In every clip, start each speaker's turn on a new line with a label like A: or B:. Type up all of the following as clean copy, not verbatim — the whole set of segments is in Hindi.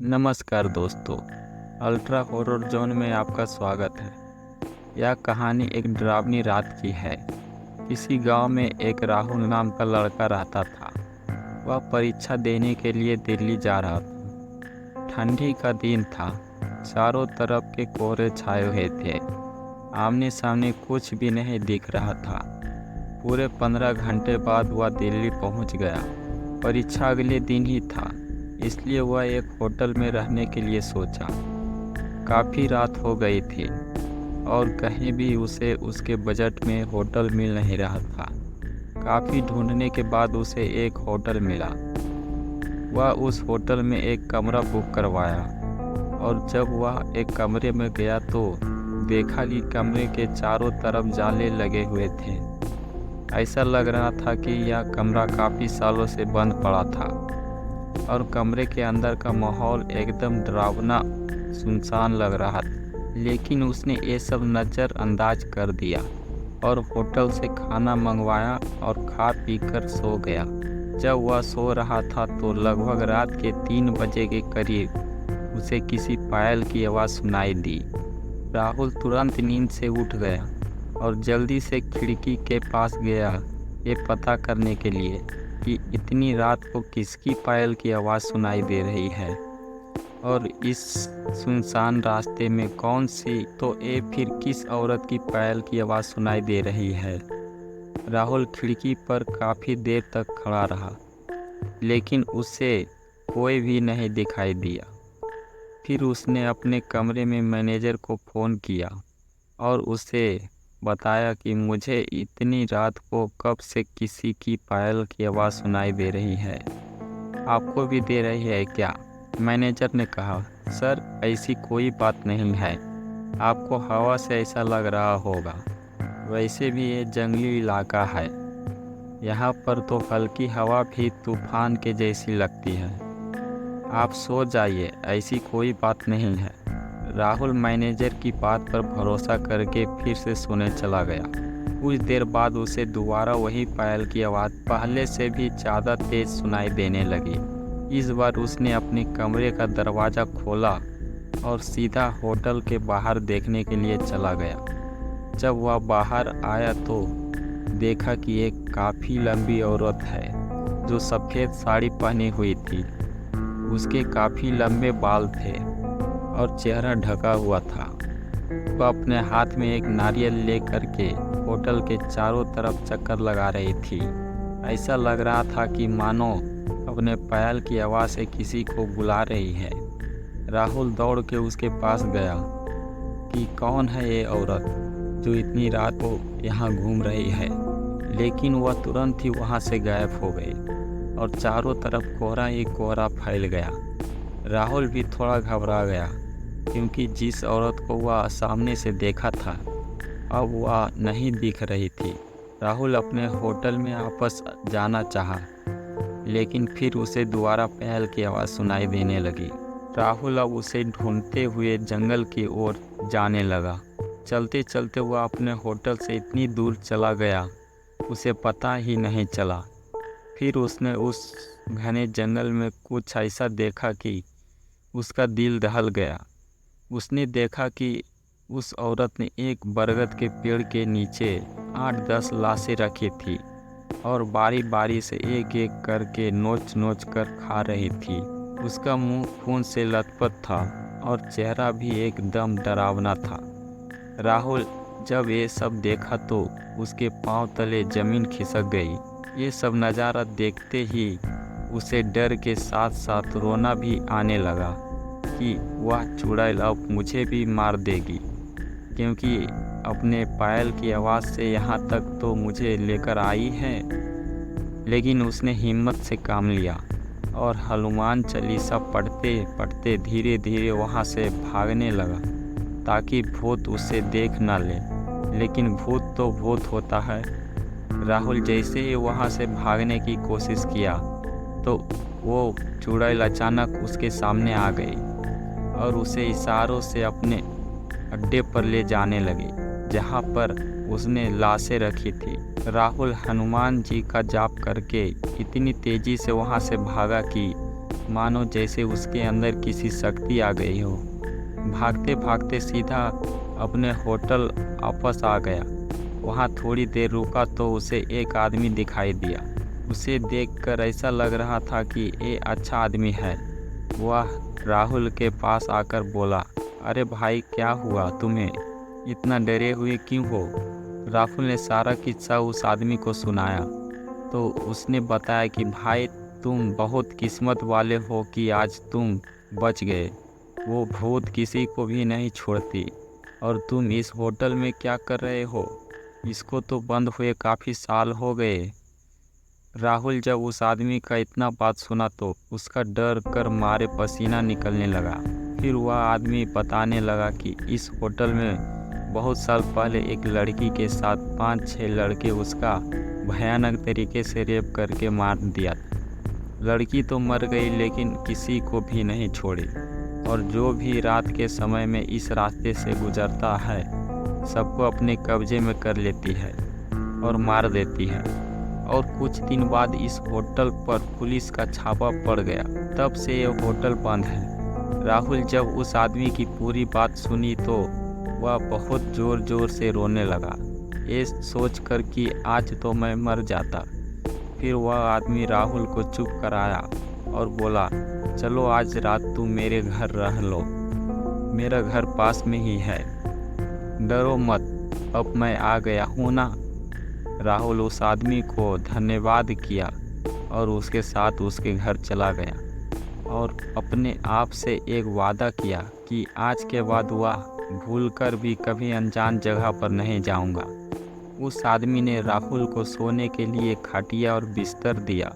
A: नमस्कार दोस्तों, अल्ट्रा हॉरर जोन में आपका स्वागत है। यह कहानी एक डरावनी रात की है। किसी गांव में एक राहुल नाम का लड़का रहता था। वह परीक्षा देने के लिए दिल्ली जा रहा था। ठंडी का दिन था। चारों तरफ के कोहरे छाए हुए थे। आमने सामने कुछ भी नहीं दिख रहा था। पूरे 15 घंटे बाद वह दिल्ली पहुंच गया। परीक्षा अगले दिन ही था, इसलिए वह एक होटल में रहने के लिए सोचा। काफ़ी रात हो गई थी और कहीं भी उसे उसके बजट में होटल मिल नहीं रहा था। काफ़ी ढूंढने के बाद उसे एक होटल मिला। वह उस होटल में एक कमरा बुक करवाया और जब वह एक कमरे में गया तो देखा कि कमरे के चारों तरफ जाले लगे हुए थे। ऐसा लग रहा था कि यह कमरा काफ़ी सालों से बंद पड़ा था और कमरे के अंदर का माहौल एकदम डरावना सुनसान लग रहा था। लेकिन उसने ये सब नज़रअंदाज कर दिया और होटल से खाना मंगवाया और खा पी कर सो गया। जब वह सो रहा था तो लगभग रात के 3 बजे के करीब उसे किसी पायल की आवाज़ सुनाई दी। राहुल तुरंत नींद से उठ गया और जल्दी से खिड़की के पास गया ये पता करने के लिए कि इतनी रात को किसकी पायल की आवाज़ सुनाई दे रही है और इस सुनसान रास्ते में कौन सी तो ये फिर किस औरत की पायल की आवाज़ सुनाई दे रही है। राहुल खिड़की पर काफ़ी देर तक खड़ा रहा, लेकिन उसे कोई भी नहीं दिखाई दिया। फिर उसने अपने कमरे में मैनेजर को फ़ोन किया और उसे बताया कि मुझे इतनी रात को कब से किसी की पायल की आवाज़ सुनाई दे रही है। आपको भी दे रही है क्या? मैनेजर ने कहा, सर ऐसी कोई बात नहीं है, आपको हवा से ऐसा लग रहा होगा। वैसे भी ये जंगली इलाका है, यहाँ पर तो हल्की हवा भी तूफान के जैसी लगती है। आप सो जाइए, ऐसी कोई बात नहीं है। राहुल मैनेजर की बात पर भरोसा करके फिर से सोने चला गया। कुछ देर बाद उसे दोबारा वही पायल की आवाज़ पहले से भी ज़्यादा तेज़ सुनाई देने लगी। इस बार उसने अपने कमरे का दरवाज़ा खोला और सीधा होटल के बाहर देखने के लिए चला गया। जब वह बाहर आया तो देखा कि एक काफ़ी लंबी औरत है जो सफ़ेद साड़ी पहनी हुई थी। उसके काफ़ी लंबे बाल थे और चेहरा ढका हुआ था। वह अपने हाथ में एक नारियल लेकर के होटल के चारों तरफ चक्कर लगा रही थी। ऐसा लग रहा था कि मानो अपने पायल की आवाज़ से किसी को बुला रही है। राहुल दौड़ के उसके पास गया कि कौन है ये औरत जो इतनी रात को यहाँ घूम रही है, लेकिन वह तुरंत ही वहाँ से गायब हो गई और चारों तरफ कोहरा ही कोहरा फैल गया। राहुल भी थोड़ा घबरा गया क्योंकि जिस औरत को वह सामने से देखा था अब वह नहीं दिख रही थी। राहुल अपने होटल में वापस जाना चाहा, लेकिन फिर उसे दोबारा पायल की आवाज़ सुनाई देने लगी। राहुल अब उसे ढूंढते हुए जंगल की ओर जाने लगा। चलते चलते वह अपने होटल से इतनी दूर चला गया उसे पता ही नहीं चला। फिर उसने उस घने जंगल में कुछ ऐसा देखा कि उसका दिल दहल गया। उसने देखा कि उस औरत ने एक बरगद के पेड़ के नीचे 8-10 लाशें रखी थी और बारी बारी से एक एक करके नोच नोच कर खा रही थी। उसका मुंह खून से लथपथ था और चेहरा भी एकदम डरावना था। राहुल जब ये सब देखा तो उसके पांव तले ज़मीन खिसक गई। ये सब नज़ारा देखते ही उसे डर के साथ साथ रोना भी आने लगा कि वह चुड़ैल अब मुझे भी मार देगी, क्योंकि अपने पायल की आवाज़ से यहाँ तक तो मुझे लेकर आई है। लेकिन उसने हिम्मत से काम लिया और हनुमान चालीसा पढ़ते पढ़ते धीरे धीरे वहाँ से भागने लगा ताकि भूत उसे देख ना ले। लेकिन भूत तो भूत होता है। राहुल जैसे ही वहाँ से भागने की कोशिश किया तो वो चुड़ैल अचानक उसके सामने आ गई और उसे इशारों से अपने अड्डे पर ले जाने लगी जहाँ पर उसने लाशें रखी थी। राहुल हनुमान जी का जाप करके इतनी तेज़ी से वहाँ से भागा कि मानो जैसे उसके अंदर किसी शक्ति आ गई हो। भागते भागते सीधा अपने होटल वापस आ गया। वहाँ थोड़ी देर रुका तो उसे एक आदमी दिखाई दिया। उसे देखकर ऐसा लग रहा था कि ये अच्छा आदमी है। वह राहुल के पास आकर बोला, अरे भाई, क्या हुआ तुम्हें? इतना डरे हुए क्यों हो? राहुल ने सारा किस्सा उस आदमी को सुनाया तो उसने बताया कि भाई, तुम बहुत किस्मत वाले हो कि आज तुम बच गए। वो भूत किसी को भी नहीं छोड़ती। और तुम इस होटल में क्या कर रहे हो? इसको तो बंद हुए काफ़ी साल हो गए। राहुल जब उस आदमी का इतना बात सुना तो उसका डर कर मारे पसीना निकलने लगा। फिर वह आदमी बताने लगा कि इस होटल में बहुत साल पहले एक लड़की के साथ 5-6 लड़के उसका भयानक तरीके से रेप करके मार दिया था। लड़की तो मर गई लेकिन किसी को भी नहीं छोड़ी, और जो भी रात के समय में इस रास्ते से गुजरता है सबको अपने कब्जे में कर लेती है और मार देती है। और कुछ दिन बाद इस होटल पर पुलिस का छापा पड़ गया। तब से ये होटल बंद है। राहुल जब उस आदमी की पूरी बात सुनी तो वह बहुत ज़ोर ज़ोर से रोने लगा, ये सोचकर कि आज तो मैं मर जाता। फिर वह आदमी राहुल को चुप कराया और बोला, चलो आज रात तुम मेरे घर रह लो, मेरा घर पास में ही है। डरो मत, अब मैं आ गया हूँ ना। राहुल उस आदमी को धन्यवाद किया और उसके साथ उसके घर चला गया और अपने आप से एक वादा किया कि आज के बाद वह भूलकर भी कभी अनजान जगह पर नहीं जाऊंगा। उस आदमी ने राहुल को सोने के लिए खटिया और बिस्तर दिया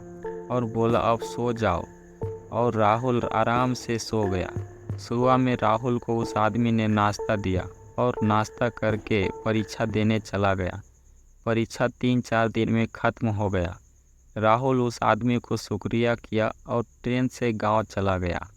A: और बोला, अब सो जाओ। और राहुल आराम से सो गया। सुबह में राहुल को उस आदमी ने नाश्ता दिया और नाश्ता करके परीक्षा देने चला गया। परीक्षा 3-4 दिन में ख़त्म हो गया। राहुल उस आदमी को शुक्रिया किया और ट्रेन से गांव चला गया।